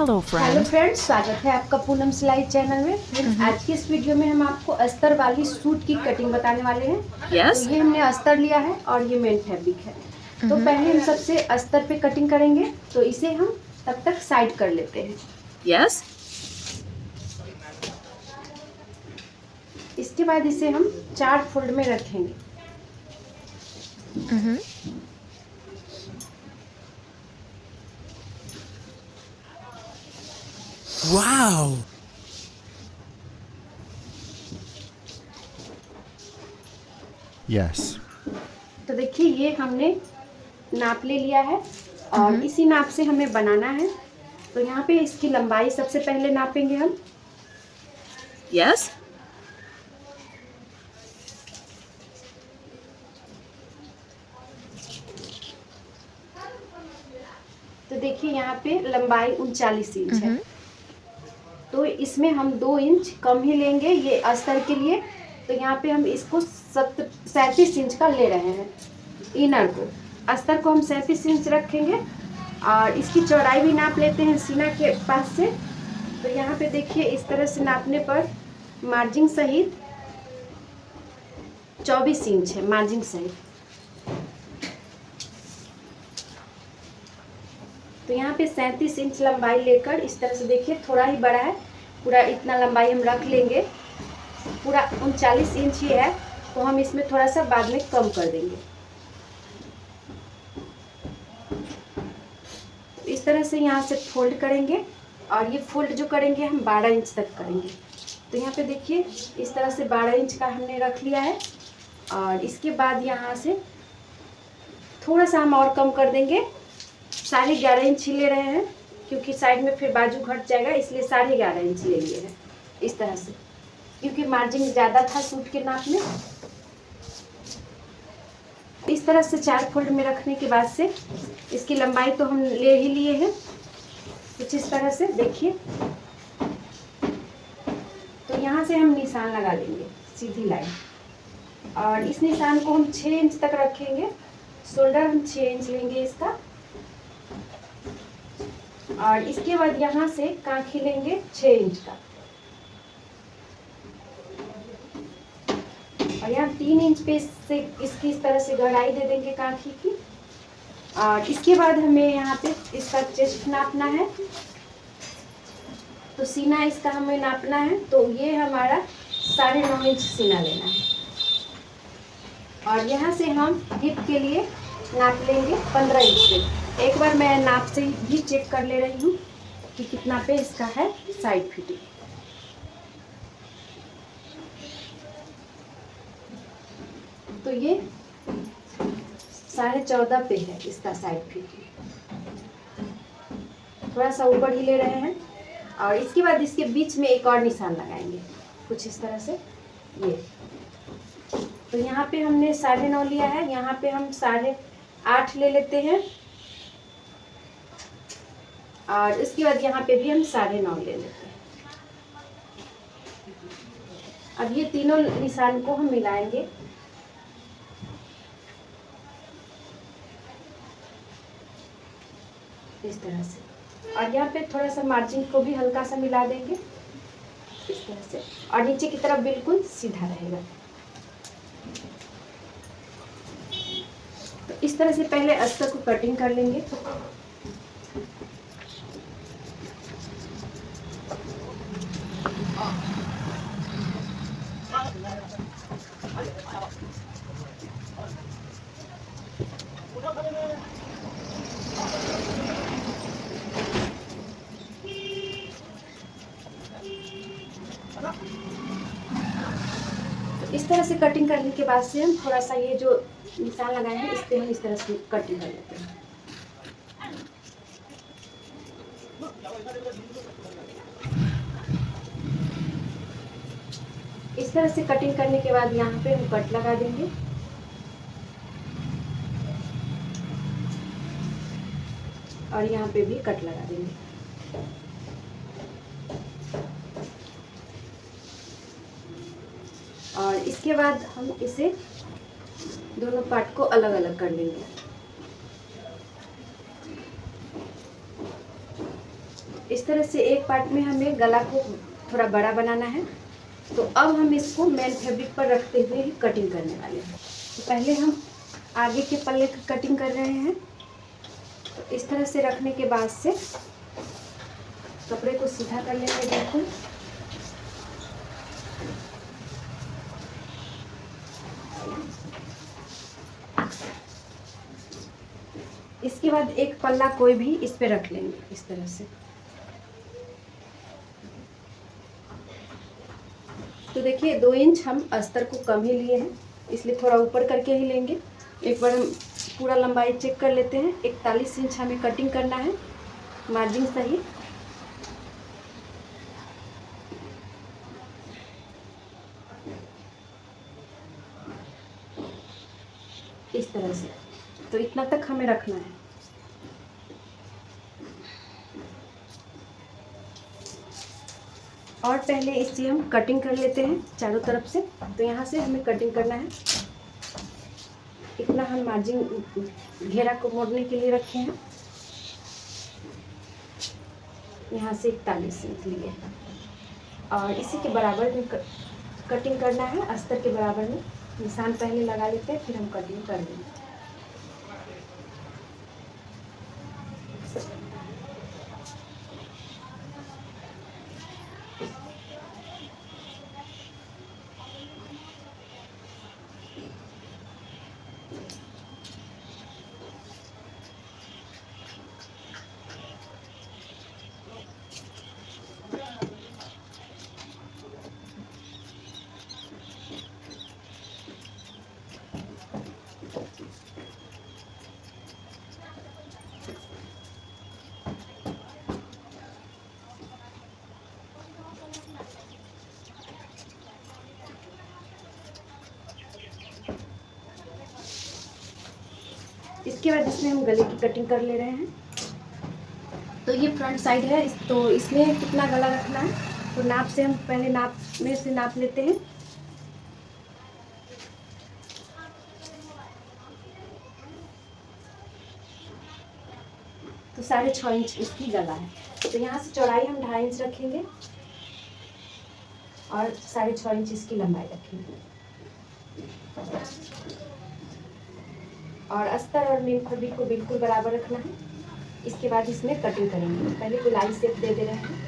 Hello friends, स्वागत है आपका पूनम सिलाई चैनल में। फ्रेंड्स, आज की इस वीडियो में हम आपको अस्तर वाली सूट की कटिंग बताने वाले हैं। Yes. तो ये हमने अस्तर लिया है और ये मेन फैब्रिक है। तो पहले हम सबसे अस्तर पे कटिंग करेंगे, तो इसे हम तब तक साइड कर लेते हैं। Yes. इसके बाद इसे हम 4 फोल्ड में रखेंगे। Wow! Yes. तो देखिए, ये हमने नाप ले लिया है और इसी नाप से हमें बनाना है। तो यहाँ पे इसकी लंबाई सबसे पहले नापेंगे हम। Yes. तो देखिए, यहाँ पे लंबाई 39 इंच है। तो इसमें हम 2 इंच कम ही लेंगे ये अस्तर के लिए। तो यहाँ पे हम इसको 37 इंच का ले रहे हैं। इनर को, अस्तर को हम 37 इंच रखेंगे और इसकी चौड़ाई भी नाप लेते हैं सीना के पास से। तो यहाँ पे देखिए, इस तरह से नापने पर मार्जिन सहित 24 इंच है मार्जिन सहित। तो यहाँ पे 37 इंच लंबाई लेकर इस तरह से देखिए, थोड़ा ही बड़ा है, पूरा इतना लंबाई हम रख लेंगे। पूरा 39 इंच ही है, तो हम इसमें थोड़ा सा बाद में कम कर देंगे। इस तरह से यहाँ से फोल्ड करेंगे और ये फोल्ड जो करेंगे हम 12 इंच तक करेंगे। तो यहाँ पे देखिए, इस तरह से 12 इंच का हमने रख लिया है और इसके बाद यहाँ से थोड़ा सा हम और कम कर देंगे। 11.5 इंच ले रहे हैं, क्योंकि साइड में फिर बाजू घट जाएगा, इसलिए 11.5 इंच ले लिए हैं इस तरह से, क्योंकि मार्जिन ज़्यादा था सूट के नाप में। इस तरह से 4 फोल्ड में रखने के बाद से इसकी लंबाई तो हम ले ही लिए हैं कुछ इस तरह से देखिए। तो यहाँ से हम निशान लगा लेंगे, सीधी लाइन, और इस निशान को हम 6 इंच तक रखेंगे। शोल्डर हम 6 इंच लेंगे इसका, और इसके बाद यहाँ से कांखी लेंगे 6 इंच का, और यहाँ 3 इंच पे से इसकी इस तरह से गहराई दे देंगे कांखी की। और इसके बाद हमें यहाँ पे इसका चेस्ट नापना है, तो सीना इसका हमें नापना है। तो ये हमारा 9.5 इंच सीना लेना है, और यहाँ से हम हिप के लिए नाप लेंगे 15 इंच पे। एक बार मैं नाप से भी चेक कर ले रही हूँ कि कितना पे इसका है साइड फिटिंग। तो ये 14.5 पे है इसका साइड फिटिंग। थोड़ा सा ऊपर ही ले रहे हैं, और इसके बाद इसके बीच में एक और निशान लगाएंगे कुछ इस तरह से ये। तो यहाँ पे हमने 9.5 लिया है, यहाँ पे हम 8.5 ले लेते हैं, और इसके बाद यहाँ पे भी हम 9.5 ले लेते हैं। अब ये तीनों निशान को हम मिलाएंगे इस तरह से, और यहाँ पे थोड़ा सा मार्जिन को भी हल्का सा मिला देंगे इस तरह से, और नीचे की तरफ बिल्कुल सीधा रहेगा। तो इस तरह से पहले अस्तर को कटिंग कर लेंगे। इस तरह से कटिंग करने के बाद से हम थोड़ा सा ये जो निशान लगाए हैं इस पे हम इस तरह से कटिंग कर लेते हैं। इस तरह से कटिंग करने के बाद यहाँ पे हम कट लगा देंगे, और यहाँ पे भी कट लगा देंगे। और इसके बाद हम इसे दोनों पार्ट को अलग अलग कर लेंगे। इस तरह से एक पार्ट में हमें गला को थोड़ा बड़ा बनाना है। तो अब हम इसको मेन फैब्रिक पर रखते हुए ही कटिंग करने वाले हैं। तो पहले हम आगे के पल्ले की कटिंग कर रहे हैं। तो इस तरह से रखने के बाद से कपड़े को सीधा कर लेंगे बिल्कुल। इसके बाद एक पल्ला कोई भी इस पे रख लेंगे इस तरह से। तो देखिए 2 इंच हम अस्तर को कम ही लिए हैं, इसलिए थोड़ा ऊपर करके ही लेंगे। एक बार हम पूरा लंबाई चेक कर लेते हैं। 41 इंच हमें कटिंग करना है, मार्जिन सही। इस तरह से, तो इतना तक हमें रखना है। और पहले इससे हम कटिंग कर लेते हैं चारों तरफ से। तो यहाँ से हमें कटिंग करना है। इतना हम मार्जिन घेरा को मोड़ने के लिए रखे हैं। यहाँ से 41 इंच लिए और इसी के बराबर में कटिंग करना है। अस्तर के बराबर में निशान पहले लगा लेते हैं, फिर हम कटिंग कर देंगे। इसके बाद इसमें हम गले की कटिंग कर ले रहे हैं। तो ये फ्रंट साइड है, तो इसमें कितना गला रखना है तो नाप से हम पहले नाप में से नाप लेते हैं। तो 6.5 इंच इसकी गला है। तो यहाँ से चौड़ाई हम 2.5 इंच रखेंगे और 6.5 इंच इसकी लंबाई रखेंगे। और अस्तर और मेन फैब्रिक को बिल्कुल बराबर रखना है। इसके बाद इसमें कटिंग करेंगे। पहले गोलाई शेप दे रहे हैं।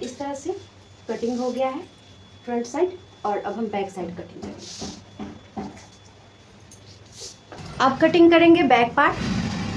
इस तरह से कटिंग हो गया है फ्रंट साइड। और अब हम बैक साइड कटिंग करेंगे। अब कटिंग करेंगे बैक पार्ट।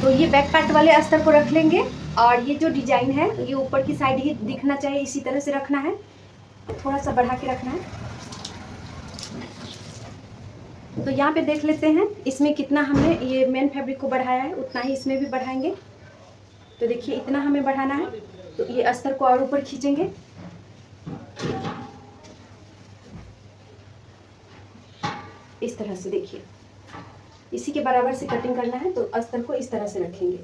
तो ये बैक पार्ट वाले अस्तर को रख लेंगे और ये जो डिजाइन है ये ऊपर की साइड ही दिखना चाहिए, इसी तरह से रखना है। थोड़ा सा बढ़ा के रखना है। तो यहाँ पे देख लेते हैं इसमें कितना हमने ये मेन फैब्रिक को बढ़ाया है, उतना ही इसमें भी बढ़ाएंगे। तो देखिए इतना हमें बढ़ाना है। तो ये अस्तर को और ऊपर खींचेंगे। इस तरह से देखिए इसी के बराबर से कटिंग करना है। तो अस्तर को इस तरह से रखेंगे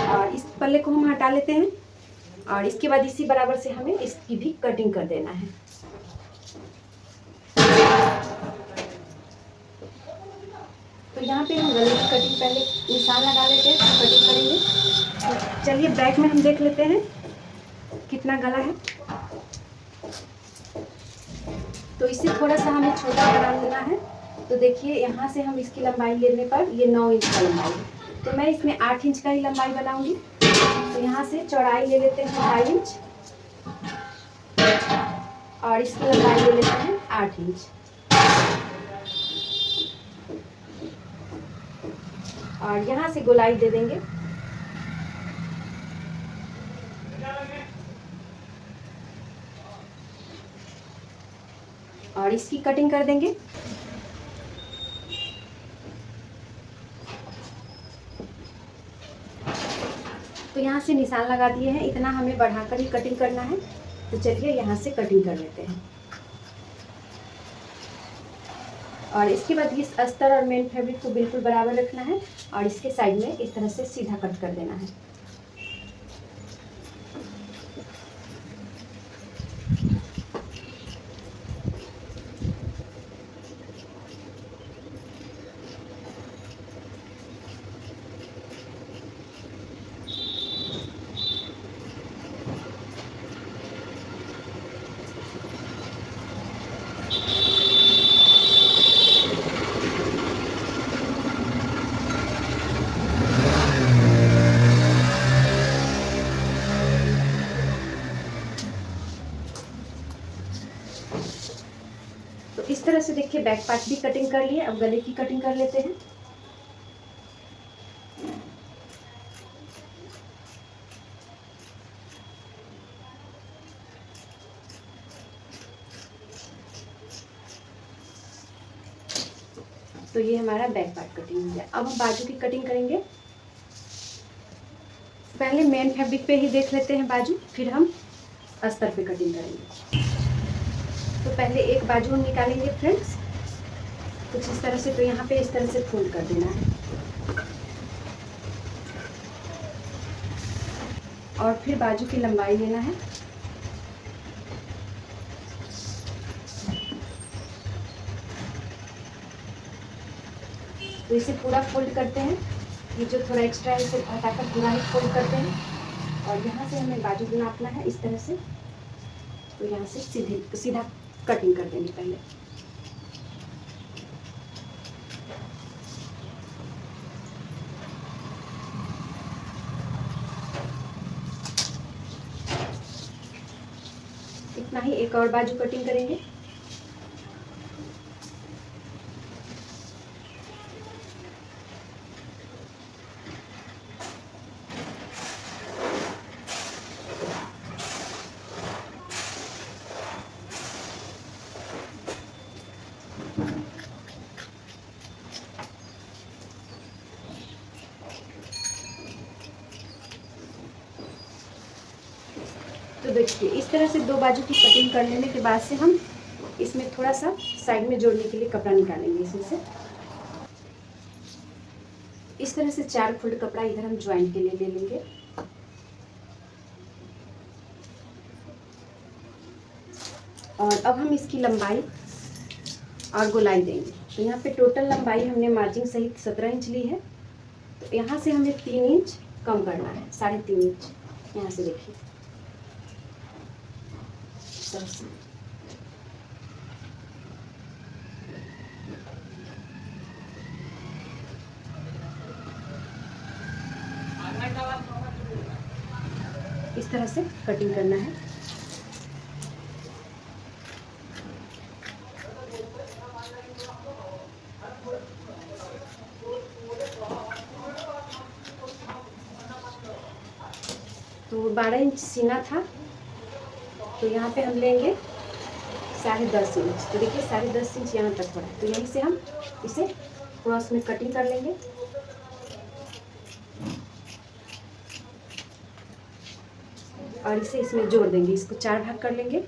और इस पल्ले को हम हटा लेते हैं। और इसके बाद इसी बराबर से हमें इसकी भी कटिंग कर देना है। तो यहाँ पे हम गले की कटिंग पहले निशान लगा लेते हैं, तो कटिंग करेंगे। तो चलिए बैक में हम देख लेते हैं कितना गला है। तो इसे थोड़ा सा हमें छोटा बना लेना है। तो देखिए यहाँ से हम इसकी लंबाई लेने पर ये 9 इंच का लंबाई है। तो मैं इसमें 8 इंच का ही लंबाई बनाऊंगी। तो यहाँ से चौड़ाई ले लेते हैं 2.5 इंच और इसकी लंबाई ले लेते हैं 8 इंच। और यहाँ से गोलाई दे देंगे। और इसकी कटिंग कर देंगे। तो यहाँ से निशान लगा दिए हैं, इतना हमें बढ़ाकर ही कटिंग करना है। तो चलिए यहाँ से कटिंग कर लेते हैं। और इसके बाद इस अस्तर और मेन फैब्रिक को बिल्कुल बराबर रखना है और इसके साइड में इस तरह से सीधा कट कर देना है। तरह से देखिए बैक पार्ट भी कटिंग कर लिए। अब गले की कटिंग कर लेते हैं। तो ये हमारा बैक पार्ट कटिंग हो गया। अब हम बाजू की कटिंग करेंगे। पहले मेन फैब्रिक पे ही देख लेते हैं बाजू, फिर हम अस्तर पे कटिंग करेंगे। तो पहले एक बाजू हम निकालेंगे फ्रेंड्स, कुछ इस तरह से। तो यहाँ पे इस तरह से फोल्ड कर देना है और फिर बाजू की लंबाई लेना है। तो इसे पूरा फोल्ड करते हैं। ये जो थोड़ा एक्स्ट्रा है इसे हटाकर पूरा ही फोल्ड करते हैं। और यहाँ से हमें बाजू को नापना है इस तरह से। तो यहाँ से सीधा कटिंग कर देंगे पहले। इतना ही। एक और बाजू कटिंग करेंगे। तो देखिए इस तरह से दो बाजू की कटिंग कर लेने के बाद से हम इसमें थोड़ा सा साइड में जोड़ने के लिए कपड़ा निकालेंगे इसमें से। इस तरह से 4 फोल्ड कपड़ा इधर हम ज्वाइंट के लिए ले लेंगे। और अब हम इसकी लंबाई और गोलाई देंगे। तो यहाँ पे टोटल लंबाई हमने मार्जिन सहित 17 इंच ली है। तो यहाँ से हमें 3 इंच कम करना है, 3.5 इंच। यहाँ से देखिए इस तरह से कटिंग करना है। तो 12 इंच सीना था, तो यहाँ पे हम लेंगे 10.5 इंच। तो देखिए 10.5 इंच यहाँ तक पड़ा है। तो यहीं से हम इसे क्रॉस में कटिंग कर लेंगे। और इसे इसमें जोड़ देंगे। इसको 4 भाग कर लेंगे।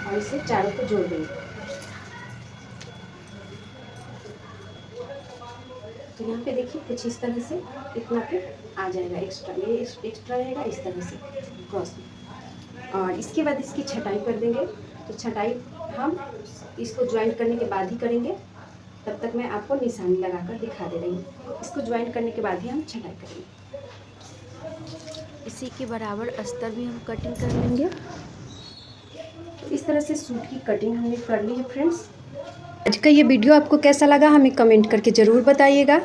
और इसे चारों को जोड़ देंगे। तो यहाँ पे देखिए कुछ इस तरह से इतना पे आ जाएगा एक्स्ट्रा। ये एक्स्ट्रा रहेगा इस तरह से क्रॉस में। और इसके बाद इसकी छटाई कर देंगे। तो छटाई हम इसको ज्वाइंट करने के बाद ही करेंगे। तब तक मैं आपको निशानी लगाकर दिखा दे रही हूँ। इसको ज्वाइंट करने के बाद ही हम छटाई करेंगे। इसी के बराबर अस्तर भी हम कटिंग कर लेंगे। तो इस तरह से सूट की कटिंग हमने कर ली है फ्रेंड्स। आज का ये वीडियो आपको कैसा लगा हमें कमेंट करके ज़रूर बताइएगा।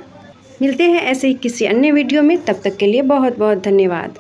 मिलते हैं ऐसे ही किसी अन्य वीडियो में। तब तक के लिए बहुत बहुत धन्यवाद।